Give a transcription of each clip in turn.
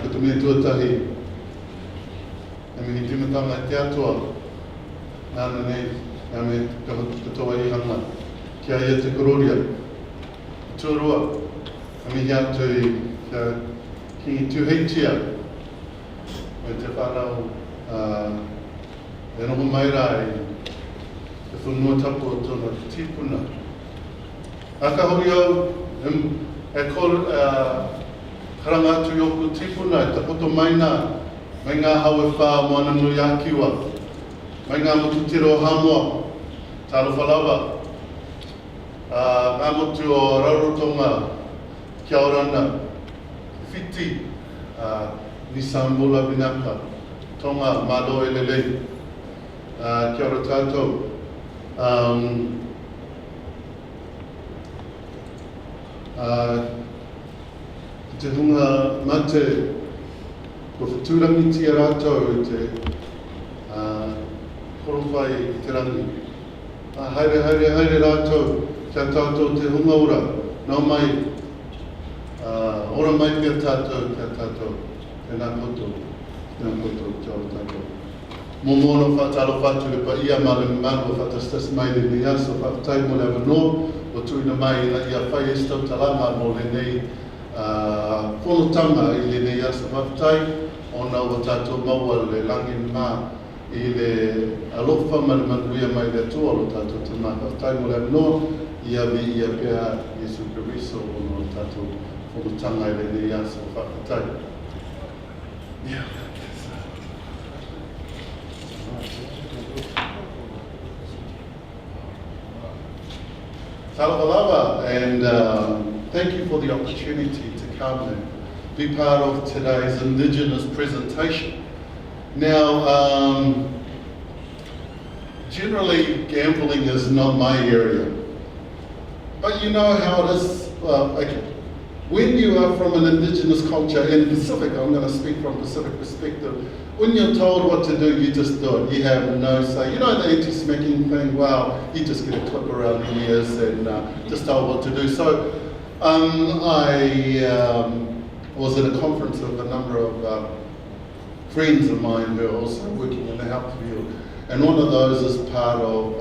Ko te mea tuatahi. E mihi timatanga te atua. Nāna nei, ngā me katoa I hanga. Kia ia te kororia. Tuarua. E mihi atu I ki tuheitia. Me te whanau e noho mai rai. E whunua tapu o tōna tīpuna. Aka hori au, e kor karanga atu I oku tīpuna, e tapoto mai nā, mai ngā hau e whā moana nui ākiwa, mai ngā motu tiro hamoa, tālo whalawa, ngā motu o Raurotonga, Kia Orana, Whiti, Nisambula Binaka, Tonga, Malo Elelei, Kia ora tātou. Te hunga mate, ko whaturangi tia rātou te korowhai I te rangi. Haere rātou, kia tātou te hunga ora, nā mai, ora mai pia tātou, kia tātou, tēnā koto, kia ora tātou. Mō mōna whātalo whātu le pa ia mara maro whātastas mai le ni aso whātai mo le awano, o tuina mai na ia whai estau talama mo le nei whonotanga I le nei aso whātai, o nā o tātou maua le langi mā I le alofa manuia mai le atua o tātou te mā whātai mo le awano, ia me ia pia Jesu Kiriso o nō tātou whonotanga I le nei aso whātai. Yeah. Talawalawa, and thank you for the opportunity to come and be part of today's Indigenous presentation. Now, generally gambling is not my area, but you know how it is. When you are from an Indigenous culture in Pacific, I'm going to speak from Pacific perspective, when you're told what to do, you just do it. You have no say. You know the anti-smacking thing, well, you just get a clip around the ears and just told what to do. So I was at a conference of a number of friends of mine who are also working in the health field. And one of those is part of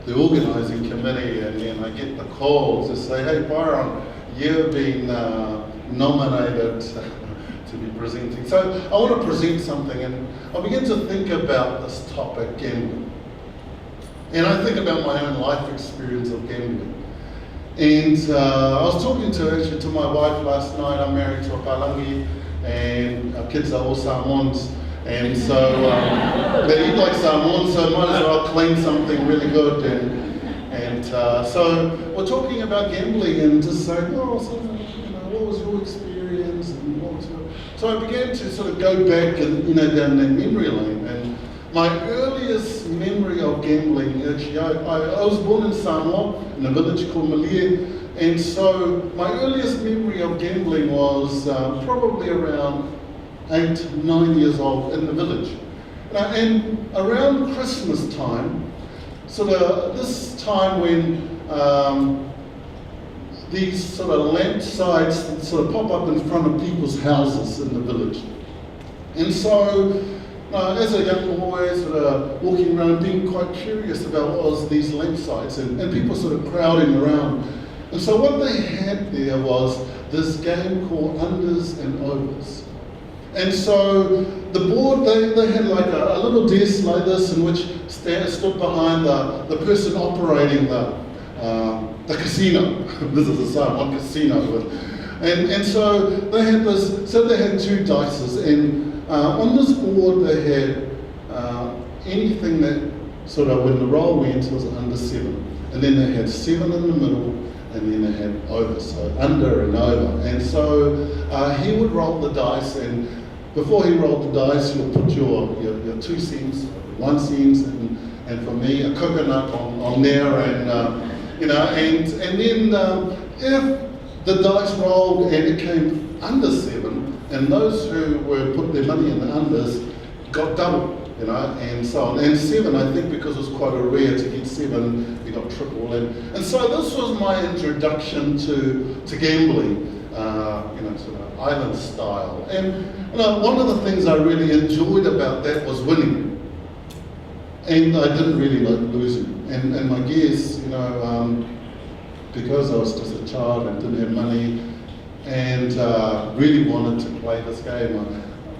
the organising committee, and then I get the call to say, hey Byron, you've been nominated to be presenting. So I want to present something, and I begin to think about this topic, gambling. And I think about my own life experience of gambling. And I was talking to my wife last night. I'm married to a Palangi, and our kids are all Samoans. And so they eat like Samoans, so might as well claim something really good. And so we're talking about gambling and just saying, oh, so, what was your experience? And what was your... So I began to sort of go back and down that memory lane. And my earliest memory of gambling, actually, I was born in Samoa, in a village called Malie. And so my earliest memory of gambling was probably around 8, 9 years old in the village. And around Christmas time, sort of this time when these sort of lamp sites sort of pop up in front of people's houses in the village. And so as a young boy, sort of walking around, being quite curious about what was these lamp sites and people sort of crowding around. And so what they had there was this game called unders and overs. And so the board, they had like a little desk like this in which stood behind the person operating the casino. This is a Samoan casino. And so they had this, so they had 2 dices, and on this board they had anything that sort of, when the roll went, was under 7. And then they had 7 in the middle, and then they had over, so under and over. And so he would roll the dice, and before he rolled the dice, you'll put your 2 cents, 1 cent, and for me, a coconut on there, and and then if the dice rolled and it came under 7, and those who were put their money in the unders got double, and so on. And 7, I think, because it was quite a rare to get 7, you got triple. And so this was my introduction to gambling. sort of island style. And one of the things I really enjoyed about that was winning. And I didn't really like losing. And I guess, because I was just a child and didn't have money and really wanted to play this game,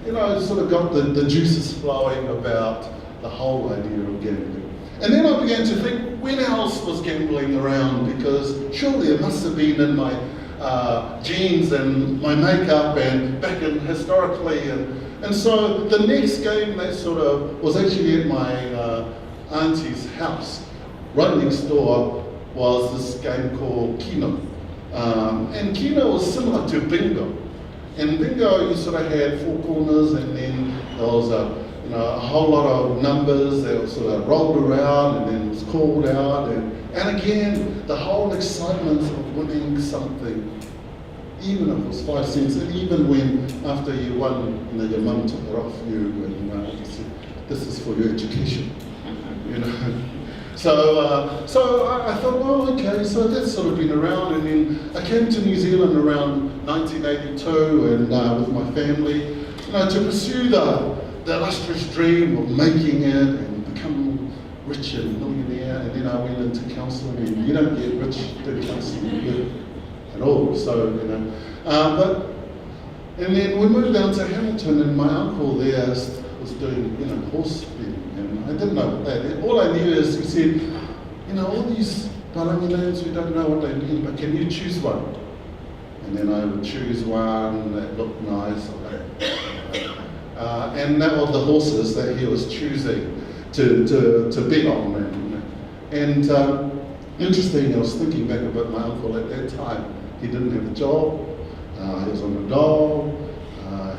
I sort of got the juices flowing about the whole idea of gambling. And then I began to think, when else was gambling around? Because surely it must have been in my genes and my makeup and back in historically. And so the next game that sort of was actually at my auntie's house. Right next door was this game called Keno. And Keno was similar to bingo. In bingo, you sort of had four corners, and then there was a whole lot of numbers that were sort of rolled around, and then it was called out. And again, the whole excitement of winning something, even if it was 5 cents, and even when after you won, your mum took it off you, and said, this is for your education. So I thought, well, okay, so that's sort of been around, and then I came to New Zealand around 1982, and with my family, to pursue the illustrious dream of making it and becoming rich and millionaire. And then I went into counselling, and you don't get rich in counselling at all. So and then we moved down to Hamilton, and my uncle there was doing horse feeding, and I didn't know what that. All I knew is he said, all these Palangi names, we don't know what they mean, but can you choose one? And then I would choose one that looked nice. And that was the horses that he was choosing to bet on. And interesting, I was thinking back about my uncle at that time. He didn't have a job, he was on a dole,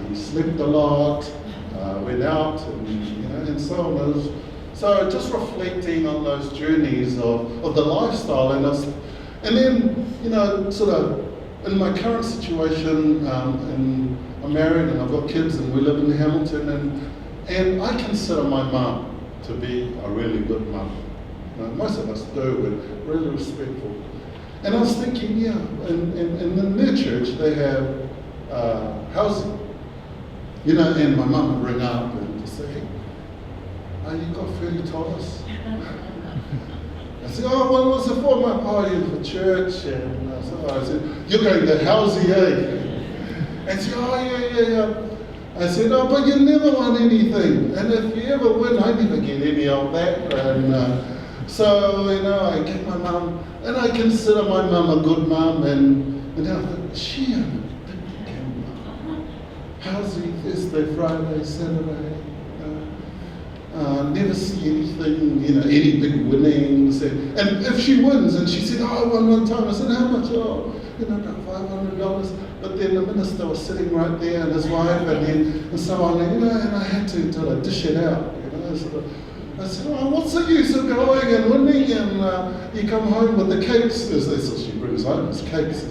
he slept a lot, went out, and so on. So just reflecting on those journeys of the lifestyle, and then, sort of in my current situation, and I'm married and I've got kids and we live in Hamilton, and I consider my mum to be a really good mum. Most of us do, we're really respectful. And I was thinking, and in their church they have housing. And my mum would ring up and just say, hey, you got $30? I said, oh, what was it for? For church. And I said, you're going to housing, eh? And she said, oh, yeah. I said, oh, but you never won anything. And if you ever win, I never get any of that. And so, I get my mum, and I consider my mum a good mum. And I thought, she a big gambler. Housing, Thursday, Friday, Saturday. Never see anything, any big winnings. And if she wins, and she said, oh, I won one time. I said, how much? Oh, about $500. But then the minister was sitting right there, and his wife, and so on, and I had to dish it out, I said, oh, what's the use of going and winning, and you come home with the cakes. That's what she brings home, is cakes.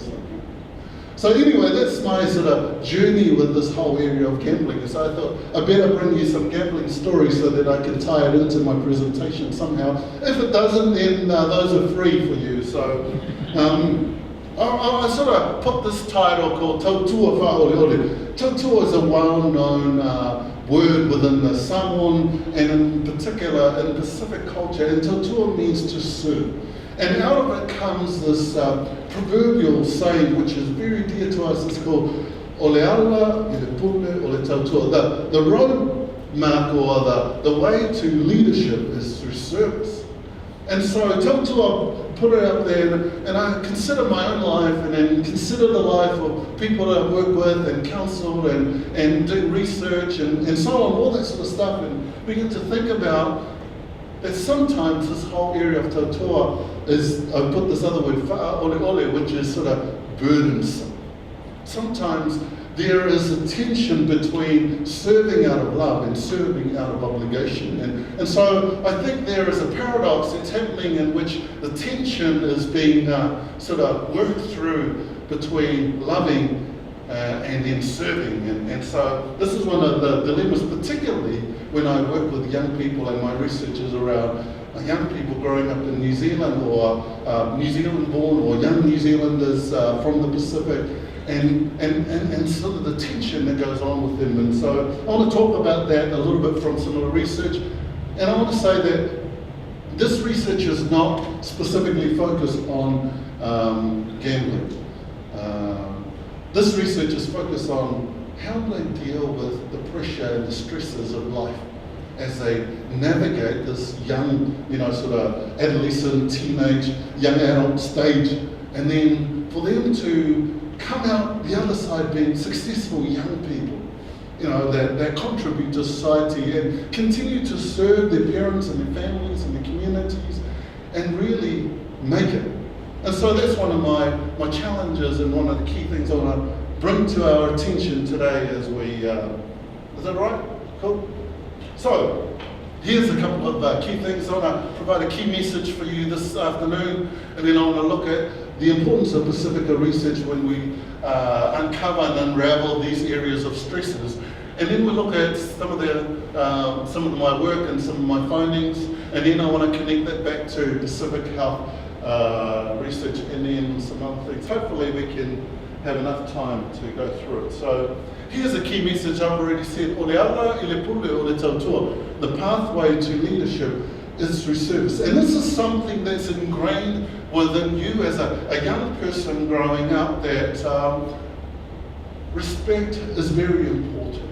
So anyway, that's my sort of journey with this whole area of gambling. So I thought I better bring you some gambling stories so that I can tie it into my presentation somehow. If it doesn't, then those are free for you. So I sort of put this title called Tautua Whaoleole. Tautua is a well-known word within the Samoan, and in particular in Pacific culture, and Tautua means to serve. And out of it comes this proverbial saying, which is very dear to us. It's called Ole ala, i le pule, ole tautua. The road mark, or the way to leadership is through service. And so Tautua put it up there, and I consider my own life, and then consider the life of people that I work with and counsel and do research and so on, all that sort of stuff, and begin to think about that sometimes this whole area of tautua is, I put this other word, whaoleole, which is sort of burdensome. Sometimes there is a tension between serving out of love and serving out of obligation. And so I think there is a paradox that's happening in which the tension is being sort of worked through between loving and then serving. And so this is one of the dilemmas, particularly when I work with young people, and my research is around young people growing up in New Zealand, or New Zealand born, or young New Zealanders from the Pacific. and sort of the tension that goes on with them. And so I want to talk about that a little bit from some of the research. And I want to say that this research is not specifically focused on gambling. This research is focused on how do they deal with the pressure and the stresses of life as they navigate this young, sort of adolescent, teenage, young adult stage, and then for them to come out the other side being successful young people, that contribute to society and continue to serve their parents and their families and their communities and really make it. And so that's one of my challenges and one of the key things I want to bring to our attention today as we, is that right? Cool. So, here's a couple of key things. I want to provide a key message for you this afternoon, and then I want to look at the importance of Pacifica research when we uncover and unravel these areas of stresses. And then we'll look at some of my work and some of my findings, and then I want to connect that back to Pacific Health research and then some other things. Hopefully we can have enough time to go through it. So here's a key message I've already said. The pathway to leadership is through service. And this is something that's ingrained within you as a young person growing up, that respect is very important.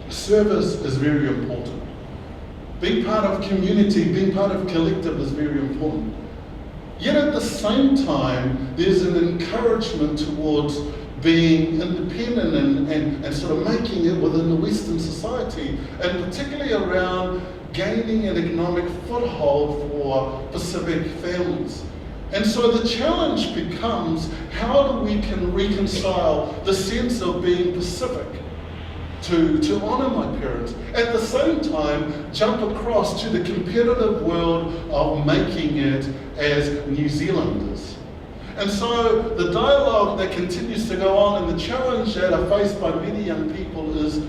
Service is very important. Being part of community, being part of collective is very important. Yet at the same time, there's an encouragement towards being independent and sort of making it within the Western society, and particularly around gaining an economic foothold for Pacific families. And so the challenge becomes, how do we can reconcile the sense of being Pacific, to honour my parents, at the same time jump across to the competitive world of making it as New Zealanders. And so the dialogue that continues to go on and the challenge that are faced by many young people is,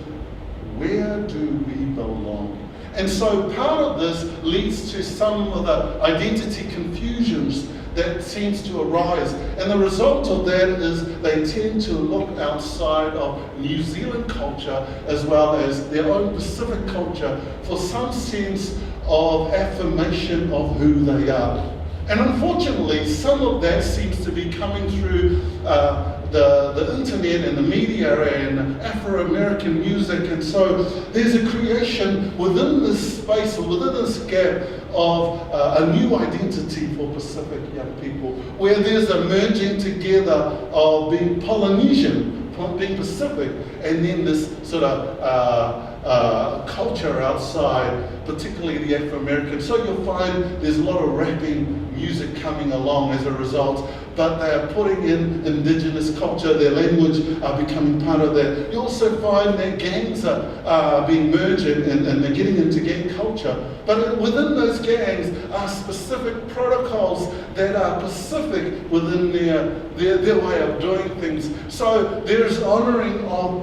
where do we belong? And so part of this leads to some of the identity confusions that seems to arise. And the result of that is they tend to look outside of New Zealand culture as well as their own Pacific culture for some sense of affirmation of who they are. And unfortunately, some of that seems to be coming through the internet and the media and Afro-American music. And so there's a creation within this space, or within this gap, of a new identity for Pacific young people, where there's a merging together of being Polynesian, being Pacific, and then this sort of culture outside, particularly the Afro-American. So you'll find there's a lot of rapping music coming along as a result, but they are putting in indigenous culture, their language are becoming part of that. You also find that gangs are being merged and they're getting into gang culture. But within those gangs are specific protocols that are Pacific within their way of doing things. So there's honouring of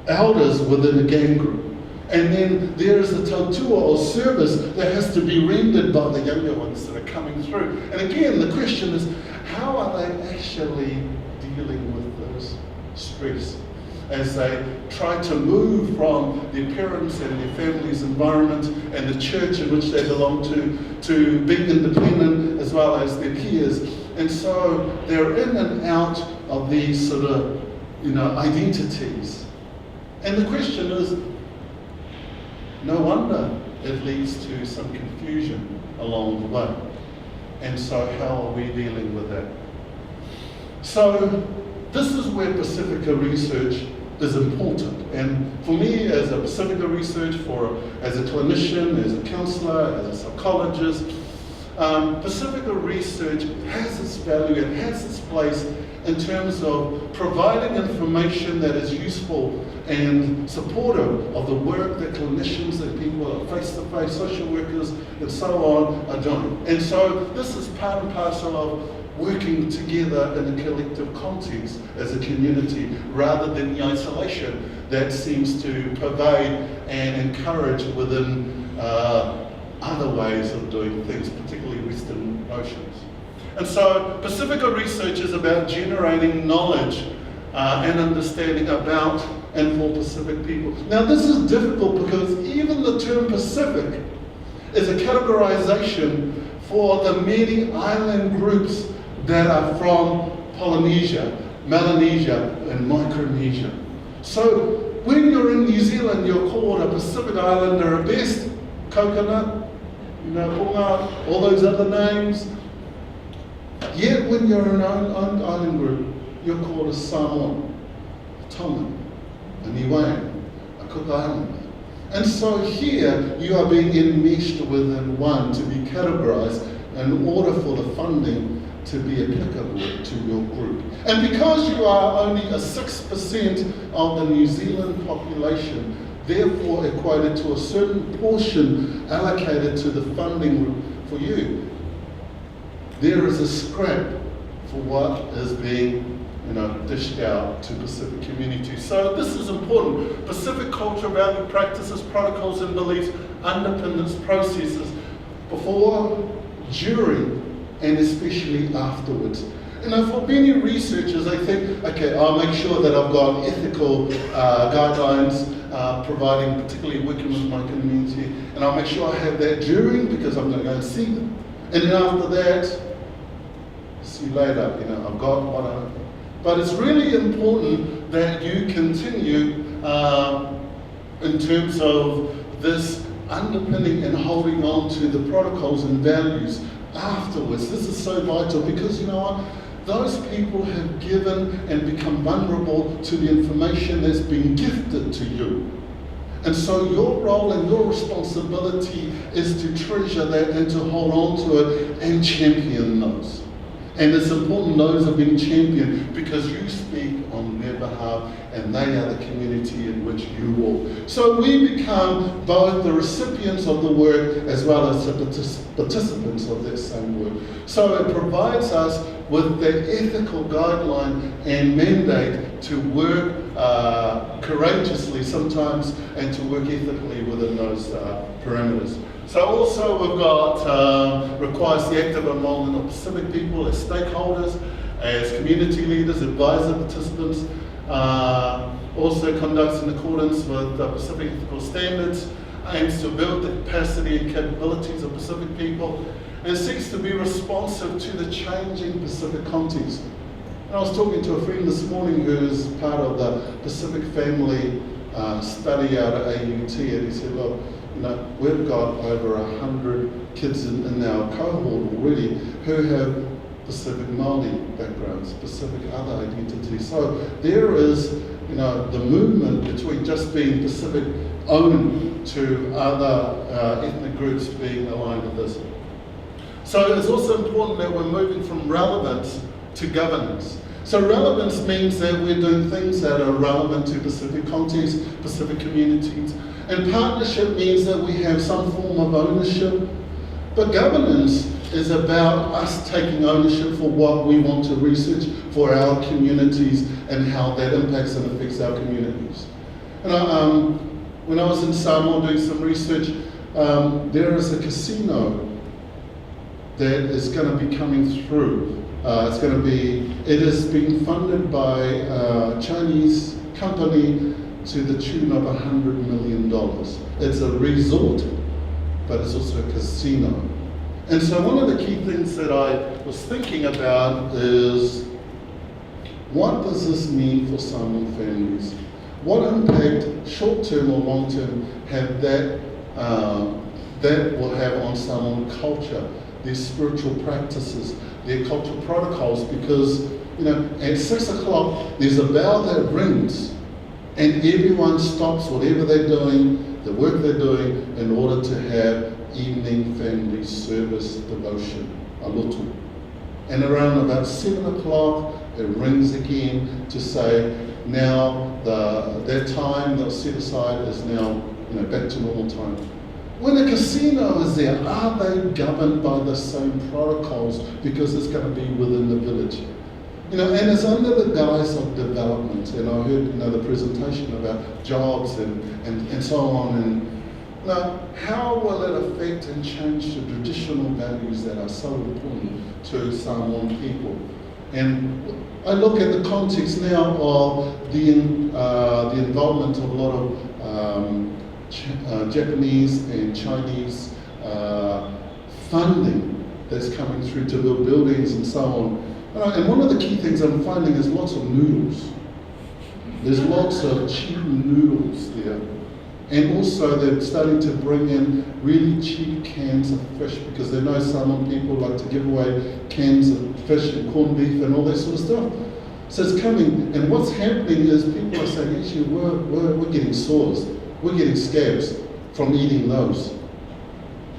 elders within a gang group. And then there's the tautua or service that has to be rendered by the younger ones that are coming through. And again, the question is, how are they actually dealing with this stress as they try to move from their parents and their family's environment and the church in which they belong to being independent as well as their peers. And so they're in and out of these sort of, identities. And the question is, no wonder it leads to some confusion along the way. And so how are we dealing with that? So this is where Pacifica research is important. And for me, as a Pacifica research, as a clinician, as a counsellor, as a psychologist, Pacifica research has its value and has its place in terms of providing information that is useful and supportive of the work that clinicians and people, face-to-face social workers and so on, are doing. And so this is part and parcel of working together in a collective context as a community, rather than the isolation that seems to pervade and encourage within other ways of doing things, particularly Western notions. And so Pacifica research is about generating knowledge and understanding about and for Pacific people. Now this is difficult because even the term Pacific is a categorization for the many island groups that are from Polynesia, Melanesia, and Micronesia. So when you're in New Zealand, you're called a Pacific Islander at best, coconut, punga, all those other names. Yet when you're in our own island group, you're called a Samoan, a Tongan, a Niuean, a Cook Islander. And so here you are being enmeshed within one to be categorized in order for the funding to be applicable to your group. And because you are only a 6% of the New Zealand population, therefore equated to a certain portion allocated to the funding for you, there is a scrap for what is being dished out to Pacific communities. So this is important. Pacific culture, value, practices, protocols, and beliefs underpin its processes before, during, and especially afterwards. For many researchers, they think, okay, I'll make sure that I've got ethical guidelines providing, particularly working with my community, and I'll make sure I have that during because I'm going to go and see them. And then after that, see you later, I've got what I. But it's really important that you continue in terms of this underpinning and holding on to the protocols and values afterwards. This is so vital because you know what? Those people have given and become vulnerable to the information that's been gifted to you. And so your role and your responsibility is to treasure that and to hold on to it and champion those. And it's important those have been championed because you speak on their behalf and they are the community in which you walk. So we become both the recipients of the work as well as the participants of that same work. So it provides us with that ethical guideline and mandate to work courageously sometimes and to work ethically within those parameters. So also we've got, requires the active involvement of Pacific people as stakeholders, as community leaders, advisor participants, also conducts in accordance with Pacific ethical standards, aims to build the capacity and capabilities of Pacific people, and seeks to be responsive to the changing Pacific context. And I was talking to a friend this morning who's part of the Pacific family study out at AUT, and he said, look, we've got over 100 kids in our cohort already who have Pacific Māori backgrounds, Pacific other identities. So there is, the movement between just being Pacific owned to other ethnic groups being aligned with this. So it's also important that we're moving from relevance to governance. So relevance means that we're doing things that are relevant to Pacific context, Pacific communities. And partnership means that we have some form of ownership. But governance is about us taking ownership for what we want to research for our communities and how that impacts and affects our communities. And when I was in Samoa doing some research, there is a casino that is going to be coming through. It is being funded by a Chinese company to the tune of $100 million. It's a resort, but it's also a casino. And so one of the key things that I was thinking about is, what does this mean for Samoan families? What impact, short-term or long-term, have that will have on Samoan culture, their spiritual practices, their cultural protocols? Because at 6 o'clock there's a bell that rings, and everyone stops whatever they're doing, the work they're doing, in order to have evening family service devotion, a lotu. And around about 7 o'clock, it rings again to say, now that time that was set aside is now back to normal time. When a casino is there, are they governed by the same protocols because it's going to be within the village? And it's under the guise of development. And I heard the presentation about jobs and so on. And Now, how will it affect and change the traditional values that are so important to Samoan people? And I look at the context now of the involvement of a lot of Japanese and Chinese funding that's coming through to build buildings and so on. And one of the key things I'm finding is lots of noodles. There's lots of cheap noodles there. And also they're starting to bring in really cheap cans of fish because they know Samoan people like to give away cans of fish and corned beef and all that sort of stuff. So it's coming, and what's happening is people are saying, actually, we're getting sores, we're getting scabs from eating those.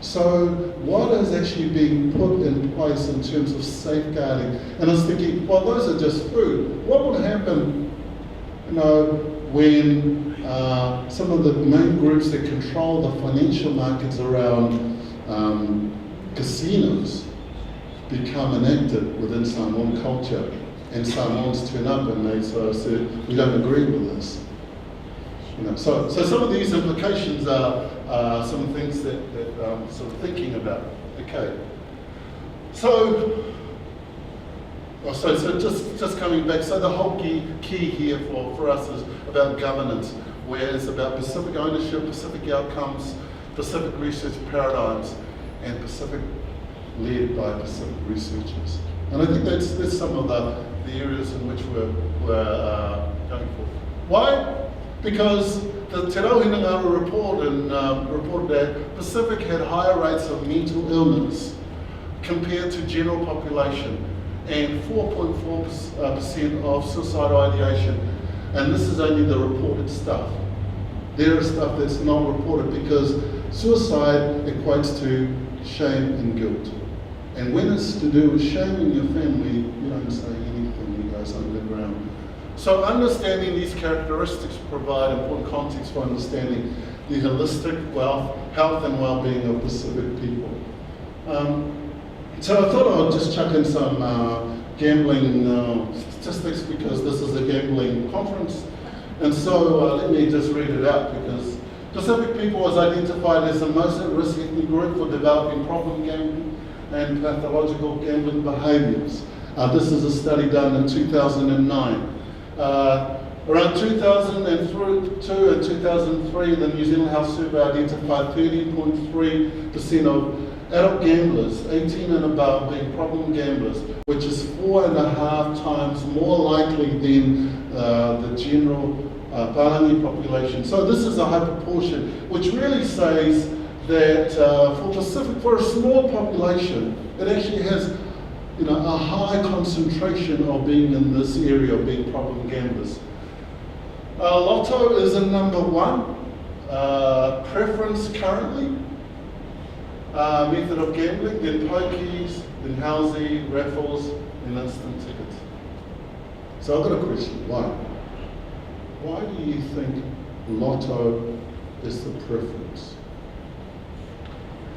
So what is actually being put in place in terms of safeguarding? And I was thinking, well, those are just food. What would happen, when some of the main groups that control the financial markets around casinos become enacted within Samoan culture, and Samoans turn up and they sort of say, we don't agree with this. So some of these implications are some things that I'm sort of thinking about. Okay. So just coming back, so the whole key here for us is about governance, where it's about Pacific ownership, Pacific outcomes, Pacific research paradigms, and Pacific led by Pacific researchers. And I think that's some of the areas in which we're going for. Why? Because the Te Rau Hinangaro report reported that Pacific had higher rates of mental illness compared to general population, and 4.4% of suicidal ideation. And this is only the reported stuff. There is stuff that's not reported because suicide equates to shame and guilt. And when it's to do with shaming your family, you don't say anything, it goes underground. So understanding these characteristics provide important context for understanding the holistic health and well-being of Pacific people. So I thought I would just chuck in some gambling statistics because this is a gambling conference. And so let me just read it out because Pacific people was identified as the most at-risk ethnic group for developing problem gambling and pathological gambling behaviours. This is a study done in 2009. Around 2002 and 2003, the New Zealand Health Survey identified 13.3% of adult gamblers, 18 and above, being problem gamblers, which is 4.5 times more likely than the general Palangi population. So this is a high proportion, which really says that for a small population, it actually has a high concentration of being in this area of being problem gamblers. Lotto is a number one preference currently. Method of gambling, then pokies, then housey, raffles, and instant tickets. So I've got a question, why? Why do you think Lotto is the preference?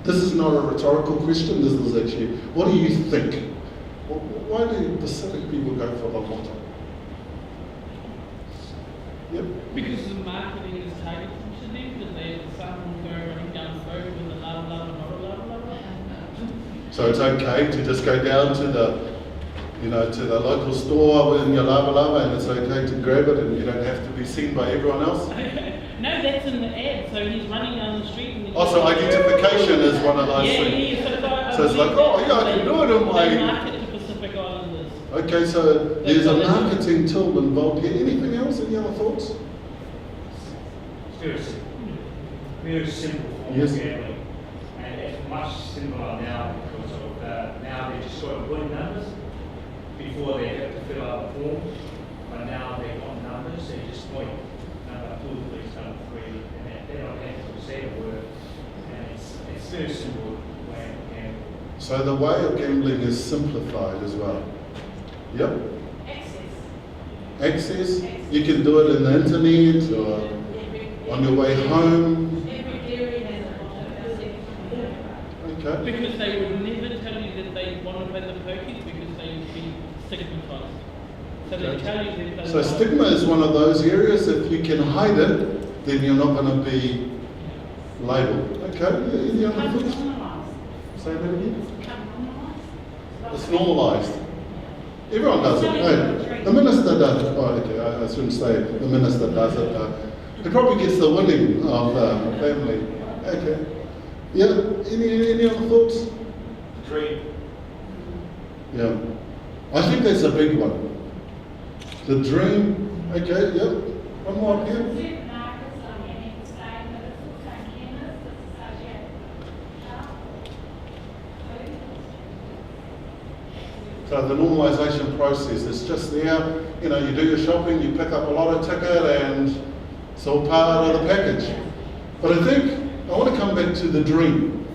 This is not a rhetorical question, this is actually, what do you think? Why do Pacific people go for the Lotto? Yep. Because the marketing is targeted to them, that they have someone go running down the road with a la la la la. So it's okay to just go down to the, to the local store with your lava lava, and it's okay to grab it, and you don't have to be seen by everyone else. No, that's in the ad. So he's running down the street. And also, identification is one of those things. Yeah. So it's like, oh yeah, I can do it on my. They market to Pacific Islanders. Okay, so there's a marketing tool involved here. Anything else? Any other thoughts? Very simple form of gambling, and it's much simpler now because of now they just sort of put in numbers before they have to fill out the form. But now they want numbers, so you just point number 2, please, number 3, and they don't have to say a word. And it's very simple way of gambling. So the way of gambling is simplified as well. Yep. Access. You can do it in the internet or on your way home. Okay. Because they would never tell you that they want to play the pokies because they would be stigmatized. So they tell you that they So stigma is one of those areas. If you can hide it, then you're not going to be label. Okay, any other Become thoughts? normalised. Say that again. Become normalised. It's normalised. Everyone does it. Hey, the minister does it. Oh, okay, I shouldn't say it. The minister does it. He probably gets the winning of the family. Okay. Yeah, any other thoughts? Dream. Yeah. I think that's a big one. The dream. Okay, yeah. One more up here. Supermarkets on any state, but it's also chemists, it's associated with So the normalisation process is just there. You know, you do your shopping, you pick up a lotto ticket, and it's all part of the package. But I think I want to come back to the dream.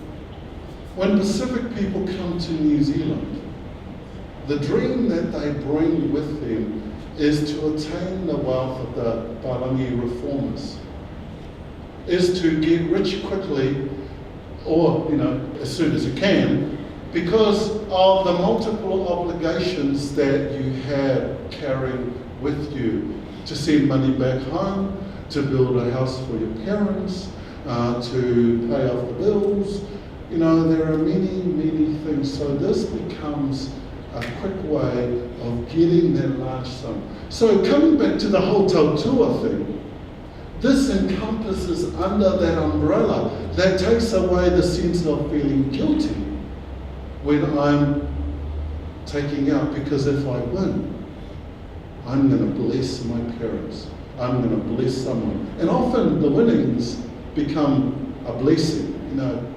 When Pacific people come to New Zealand, the dream that they bring with them is to attain the wealth of the Palangi reformers, is to get rich quickly, or as soon as you can, because of the multiple obligations that you have carrying with you, to send money back home, to build a house for your parents, to pay off the bills. There are many, many things. So this becomes a quick way of getting that large sum. So coming back to the whole tautua thing, this encompasses under that umbrella that takes away the sense of feeling guilty when I'm taking out, because if I win, I'm going to bless my parents. I'm going to bless someone. And often the winnings become a blessing.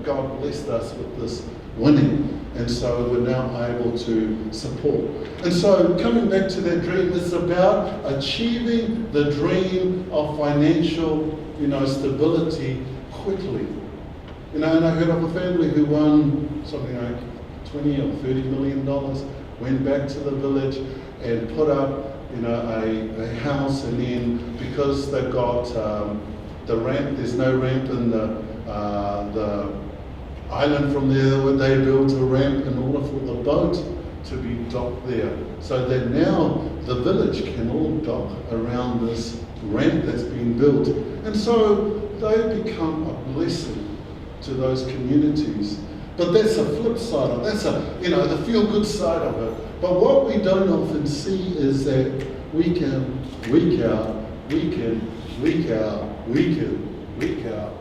God blessed us with this winning. And so we're now able to support. And so coming back to that dream, it's about achieving the dream of financial, stability quickly. And I heard of a family who won something like $20 or $30 million, went back to the village and put up, a house, and then because they've got the ramp, there's no ramp in the island from there, where they built a ramp in order for the boat to be docked there, so that now the village can all dock around this ramp that's been built. And so they become a blessing to those communities. But that's a flip side of it. That's the feel-good side of it. But what we don't often see is that week in, week out, week in, week out, week in, week out,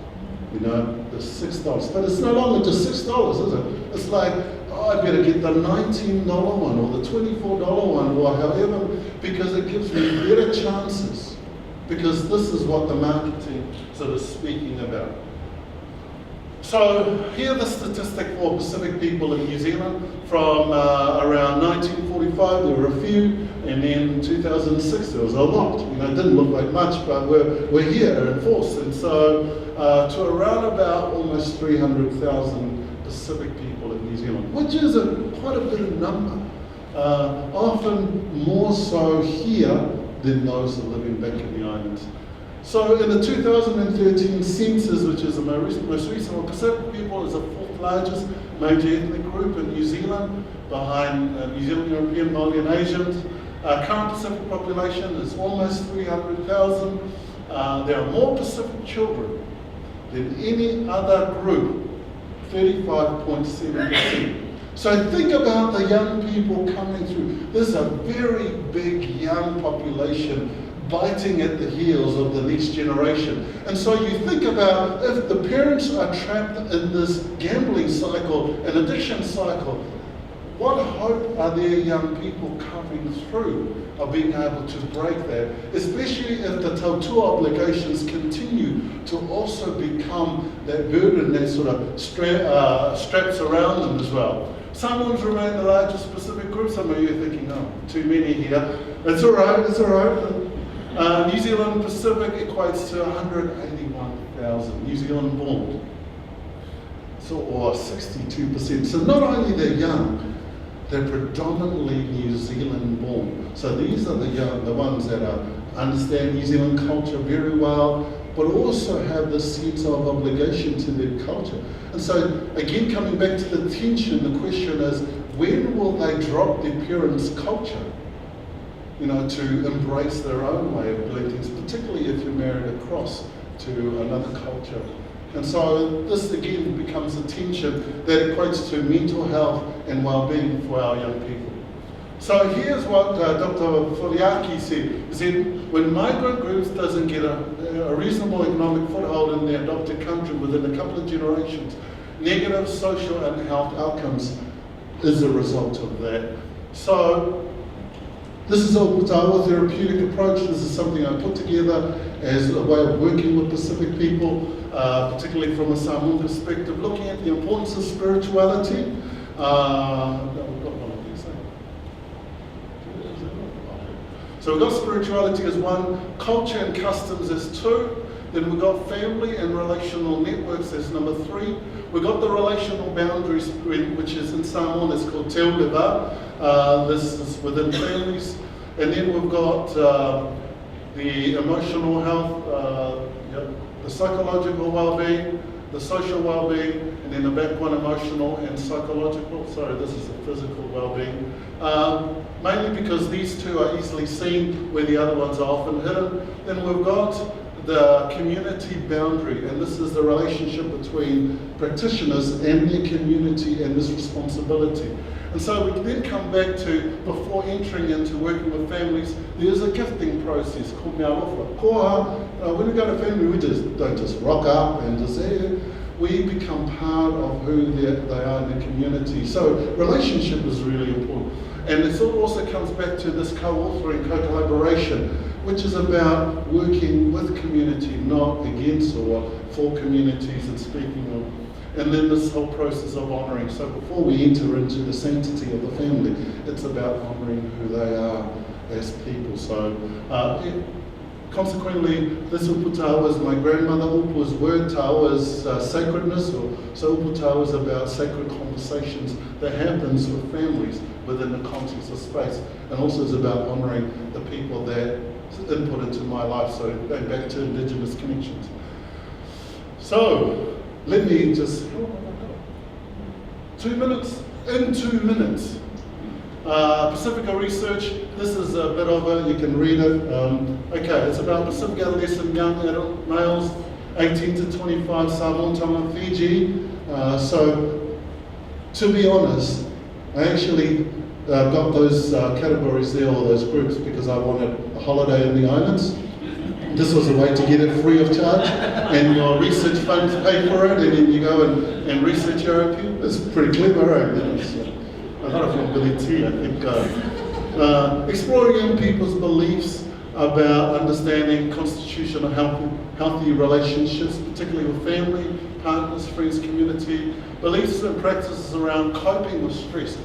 the $6. But it's no longer just $6, is it? It's like, I better get the $19 one or the $24 one or however, because it gives me better chances. Because this is what the marketing sort of speaking about. So here the statistic for Pacific people in New Zealand from around 1945, there were a few, and then 2006 there was a lot. It didn't look like much, but we're here in force. And so to around about almost 300,000 Pacific people in New Zealand, which is quite a bit of number. Often more so here than those that are living back in the islands. So in the 2013 census, which is the most recent one, Pacific people is the fourth largest major ethnic group in New Zealand, behind New Zealand, European, Māori and Asians. Current Pacific population is almost 300,000. There are more Pacific children than any other group, 35.7%. So think about the young people coming through. There's a very big young population biting at the heels of the next generation. And so you think about, if the parents are trapped in this gambling cycle, an addiction cycle, what hope are their young people coming through of being able to break that, especially if the tautua obligations continue to also become that burden that sort of straps around them as well. Someone's remain the largest Pacific group. Some of you are thinking, oh, too many here. It's all right, it's all right. New Zealand Pacific equates to 181,000 New Zealand born, or 62%. So not only they're young, they're predominantly New Zealand born. So these are the ones that understand New Zealand culture very well, but also have this sense of obligation to their culture. And so again, coming back to the tension, the question is, when will they drop their parents' culture? To embrace their own way of doing things, particularly if you're married across to another culture And so this again becomes a tension that equates to mental health and well-being for our young people. So here's what Dr. Foliaki said. He said, when migrant groups doesn't get a reasonable economic foothold in their adopted country within a couple of generations, negative social and health outcomes is a result of that. So this is a Utawa therapeutic approach. This is something I put together as a way of working with Pacific people, particularly from a Samoan perspective, looking at the importance of spirituality. So we've got spirituality as one, culture and customs as two, then we've got family and relational networks as number three. We've got the relational boundaries, which is in Samoan, it's called te ulewa. This is within families. And then we've got the emotional health, the psychological well-being, the social well-being, and then the back one, emotional and psychological. Sorry, this is the physical well-being. Mainly because these two are easily seen where the other ones are often hidden. Then we've got the community boundary, and this is the relationship between practitioners and their community and this responsibility. And so we then come back to, before entering into working with families, there's a gifting process called me alofa. Koha, when we go to family, we don't just rock up and just say, we become part of who they are in the community. So relationship is really important. And it also comes back to this co-authoring, co-collaboration, which is about working with community, not against or for communities and speaking of. And then this whole process of honouring. So before we enter into the sanctity of the family, it's about honouring who they are as people. So consequently, this uputawa is my grandmother. Upu's word, tawa is sacredness. So uputawa is about sacred conversations that happens with families within the context of space. And also is about honouring the people that input into my life. So going back to Indigenous connections. So let me just, 2 minutes, in 2 minutes. Pacifica research, this is a bit of it, you can read it. Okay, it's about Pacific adolescent young adult males, 18 to 25, Samoan, Tonga, Fiji. So, to be honest, I actually got those categories there, or those groups, because I wanted a holiday in the islands. This was a way to get it free of charge, and your research funds pay for it, and then you go and research your own people. It's pretty clever, right? I got it from Billy T, I think. Exploring young people's beliefs about understanding constitutional healthy relationships, particularly with family, partners, friends, community, beliefs and practices around coping with stress.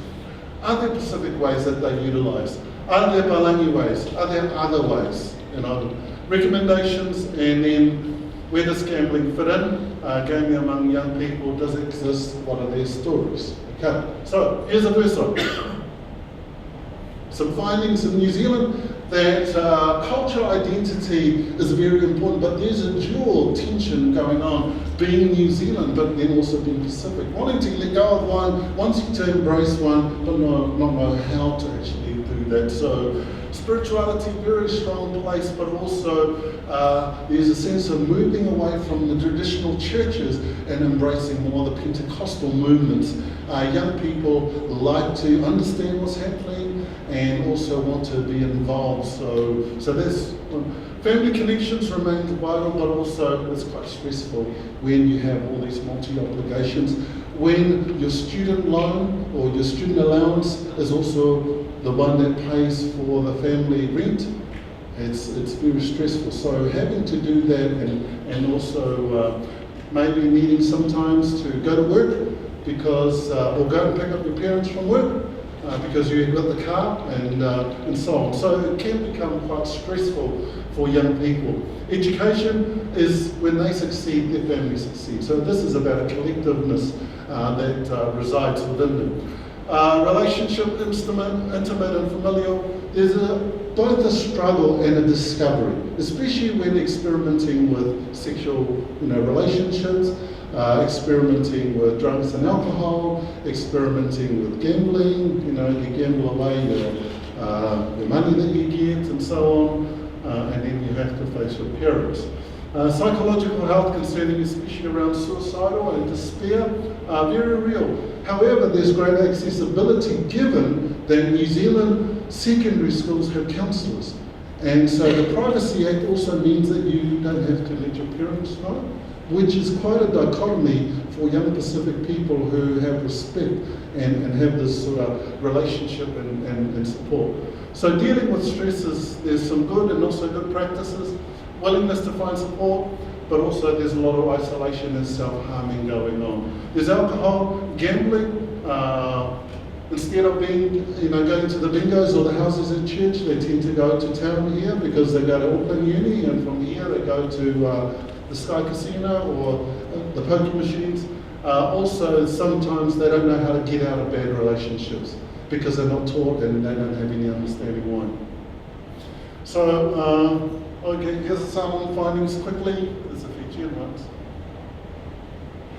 Are there Pacific ways that they utilise? Are there Palangi ways? Are there other ways? Recommendations, and then where does gambling fit in? Gaming among young people, does it exist? What are their stories? Okay, so here's the first one. Some findings in New Zealand that cultural identity is very important, but there's a dual tension going on, being New Zealand, but then also being Pacific. Wanting to let go of one, wanting to embrace one, but not know how to actually do that. So spirituality, very strong place, but also there's a sense of moving away from the traditional churches and embracing more the Pentecostal movements. Young people like to understand what's happening and also want to be involved. So there's family connections remain vital, but also it's quite stressful when you have all these multi-obligations. When your student loan or your student allowance is also the one that pays for the family rent, it's very stressful. So having to do that and also maybe needing sometimes to go to work because, or go and pick up your parents from work because you've got the car and so on. So it can become quite stressful for young people. Education is when they succeed, their family succeeds. So this is about a collectiveness that resides within them. Relationship, intimate and familial, there's both a struggle and a discovery, especially when experimenting with sexual relationships, experimenting with drugs and alcohol, experimenting with gambling, you gamble away your money that you get and so on, and then you have to face your parents. Psychological health concerning especially around suicidal and despair are very real. However, there's great accessibility given that New Zealand secondary schools have counsellors. And so the Privacy Act also means that you don't have to let your parents know, which is quite a dichotomy for young Pacific people who have respect and have this sort of relationship and support. So dealing with stresses, there's some good and also good practices, willingness to find support, but also there's a lot of isolation and self-harming going on. There's alcohol, gambling. Instead of being, going to the bingos or the houses at church, they tend to go to town here because they go to Auckland Uni, and from here they go to the Sky Casino or the poker machines. Also, sometimes they don't know how to get out of bad relationships because they're not taught and they don't have any understanding why. So, okay, here's some findings quickly. There's a Fijian ones.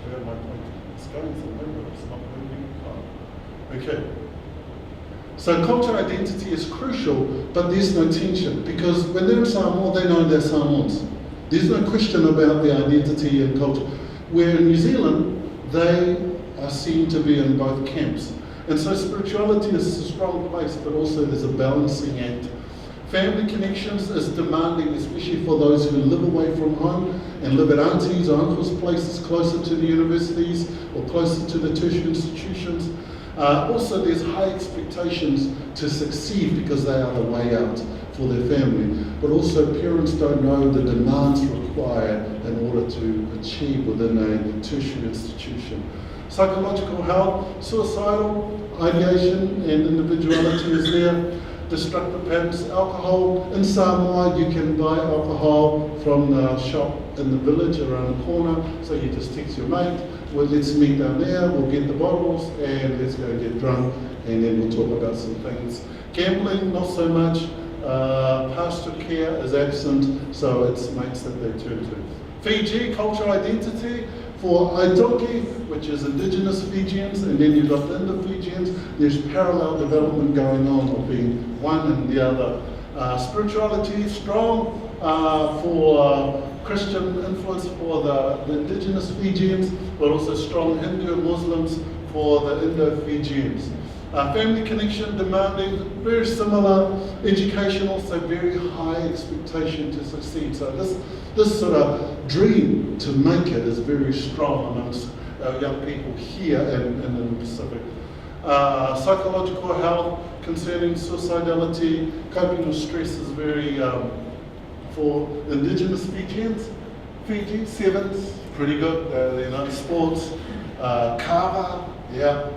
Where am I pointing? It's going somewhere, but it's not moving. Okay. So cultural identity is crucial, but there's no tension because when they're in Samoa, they know they're Samoans. There's no question about their identity and culture. Where in New Zealand, they are seen to be in both camps. And so spirituality is a strong place, but also there's a balancing act. Family connections is demanding, especially for those who live away from home and live at aunties or uncles' places closer to the universities or closer to the tertiary institutions. Also, there's high expectations to succeed because they are the way out for their family. But also, parents don't know the demands required in order to achieve within a tertiary institution. Psychological health, suicidal ideation and individuality is there. Destructive patterns, alcohol. In Samoa, you can buy alcohol from the shop in the village around the corner. So you just text your mate, well, let's meet down there, we'll get the bottles and let's go get drunk and then we'll talk about some things. Gambling, not so much. Pastoral care is absent, so it's mates that they turn to. Fiji, cultural identity. For Aitoki, which is indigenous Fijians, and then you've got the Indo-Fijians, there's parallel development going on of being one and the other. Spirituality, strong for Christian influence for the indigenous Fijians, but also strong Hindu and Muslims for the Indo-Fijians. Family connection demanding very similar, education also very high expectation to succeed. So this sort of dream to make it is very strong amongst young people here and in the Pacific. Psychological health concerning suicidality, coping with stress is very, for indigenous Fijians, Fiji, sevens, pretty good, sports, kava, yeah.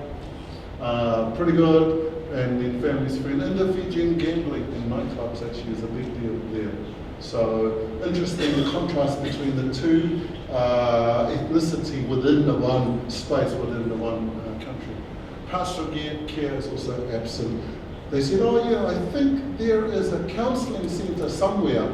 Pretty good, and then families friend. Indo-Fijian gambling in nightclubs actually is a big deal there. So interesting the contrast between the two ethnicity within the one space, within the one country. Pastoral care is also absent. They said, oh yeah, I think there is a counselling centre somewhere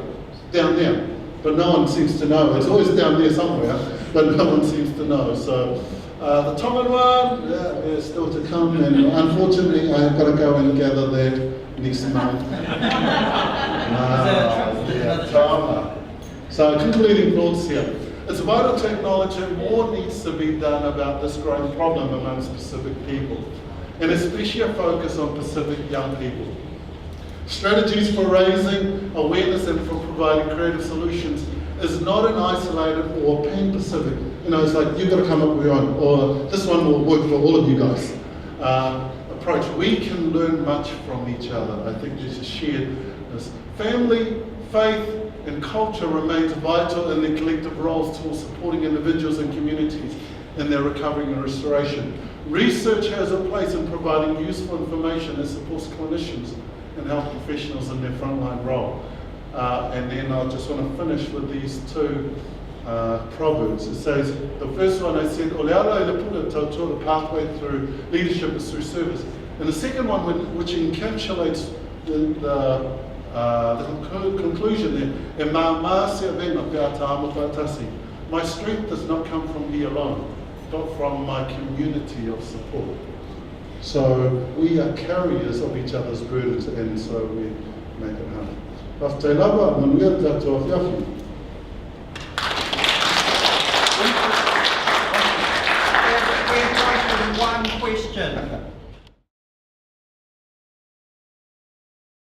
down there, but no one seems to know. It's always down there somewhere, but no one seems to know. So. The Tongan one, yeah, still to come, and unfortunately I've got to go and gather that next month. So concluding thoughts here. It's vital to acknowledge that more needs to be done about this growing problem amongst Pacific people, and especially a focus on Pacific young people. Strategies for raising awareness and for providing creative solutions is not an isolated or pan-Pacific. It's like you've got to come up with your own, or this one will work for all of you guys. Approach. We can learn much from each other. I think there's a shared family, faith, and culture remains vital in their collective roles towards supporting individuals and communities in their recovery and restoration. Research has a place in providing useful information that supports clinicians and health professionals in their frontline role. And then I just want to finish with these two proverbs. It says, the first one I said, the pathway through leadership is through service. And the second one, which encapsulates the conclusion there, my strength does not come from me alone, but from my community of support. So we are carriers of each other's burdens, and so we make it happen.